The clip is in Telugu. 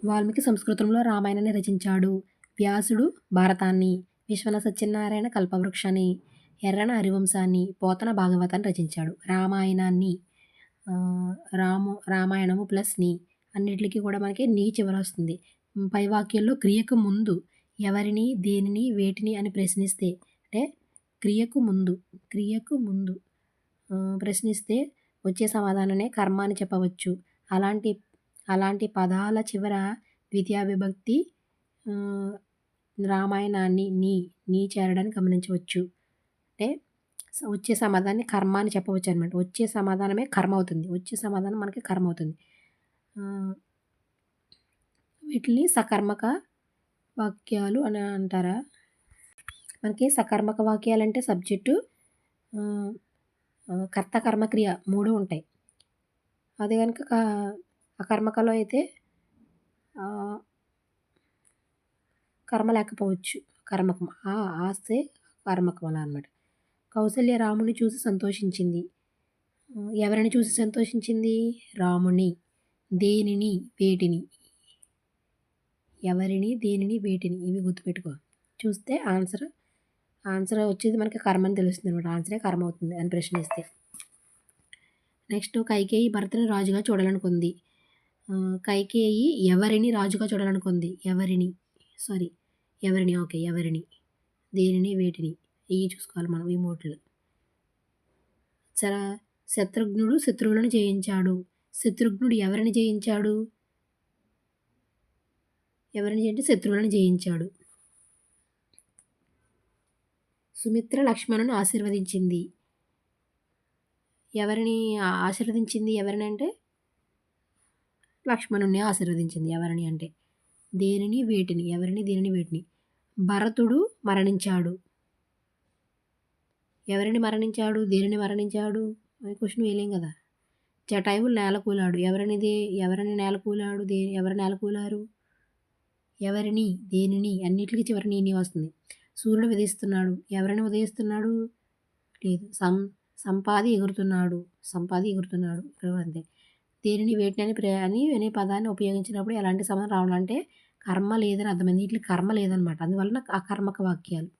వాల్మీకి సంస్కృతంలో రామాయణాన్ని రచించాడు. వ్యాసుడు భారతాన్ని, విశ్వనాథ సత్యనారాయణ కల్పవృక్షాన్ని, ఎర్రన హరివంశాన్ని, పోతన భాగవతాన్ని రచించాడు. రామాయణాన్ని రామాయణము ప్లస్ ని అన్నిటికి కూడా మనకి నీ చివరొస్తుంది. పై వాక్యంలో క్రియకు ముందు ఎవరిని, దేనిని, వేటిని అని ప్రశ్నిస్తే అంటే క్రియకు ముందు ప్రశ్నిస్తే వచ్చే సమాధానాన్నే కర్మ అని చెప్పవచ్చు. అలాంటి పదాల చివర ద్వితీయ విభక్తి రామాయణాన్ని నీ చేరడాన్ని గమనించవచ్చు. అంటే వచ్చే సమాధానాన్ని కర్మ అని చెప్పవచ్చు అనమాట. వచ్చే సమాధానమే కర్మ అవుతుంది. వచ్చే సమాధానం మనకి కర్మ అవుతుంది. వీటిని సకర్మక వాక్యాలు అని అంటారా? మనకి సకర్మక వాక్యాలంటే సబ్జెక్టు, కర్త, కర్మ, క్రియ 3 ఉంటాయి. అదే కనుక అకర్మకలో అయితే కర్మ లేకపోవచ్చు. కర్మకం ఆస్తే కర్మకం అలా అనమాట. కౌసల్య రాముని చూసి సంతోషించింది. ఎవరిని చూసి సంతోషించింది? రాముని. దేనిని, వేటిని. ఎవరిని, దేనిని, వేటిని ఇవి గుర్తుపెట్టుకో. చూస్తే ఆన్సర్ వచ్చేది మనకి కర్మ అని తెలుస్తుంది అనమాట. ఆన్సరే కర్మ అవుతుంది అని ప్రశ్నిస్తే. నెక్స్ట్ కైకేయి భరతుని రాజుగా చూడాలనుకుంది. కైకేయి ఎవరిని రాజుగా చూడాలనుకుంది? ఎవరిని. ఓకే, ఎవరిని, దేనిని, వేటిని ఇవి చూసుకోవాలి మనం ఈ మూట్లు. శత్రుఘ్నుడు శత్రువులను జయించాడు. శత్రుఘ్నుడు ఎవరిని జయించాడు? శత్రువులను జయించాడు. సుమిత్ర లక్ష్మణుని ఆశీర్వదించింది. ఎవరిని ఆశీర్వదించింది? ఎవరిని అంటే లక్ష్మణుని ఆశీర్వదించింది. ఎవరిని అంటే దేనిని, వేటిని. ఎవరిని, దేనిని, వేటిని. భరతుడు మరణించాడు. ఎవరిని మరణించాడు? దేనిని మరణించాడు? అని క్వశ్చన్ వేయలేం కదా. జటాయువు నేలకూలాడు. ఎవరిని నేలకూలాడు? ఎవరు నేలకూలారు? ఎవరిని, దేనిని అన్నిటికీ చివరి నీ వస్తుంది. సూర్యుడు ఉదయిస్తున్నాడు. ఎవరిని ఉదయిస్తున్నాడు? లేదు. సంపాది ఎగురుతున్నాడు. అంతే. దేనిని, వేటిని అనే పదాన్ని ఉపయోగించినప్పుడు ఎలాంటి సమాధానం రావాలంటే కర్మ లేదని అర్థమైంది. వీటికి కర్మ లేదనమాట. అందువలన అకర్మక వాక్యాలు.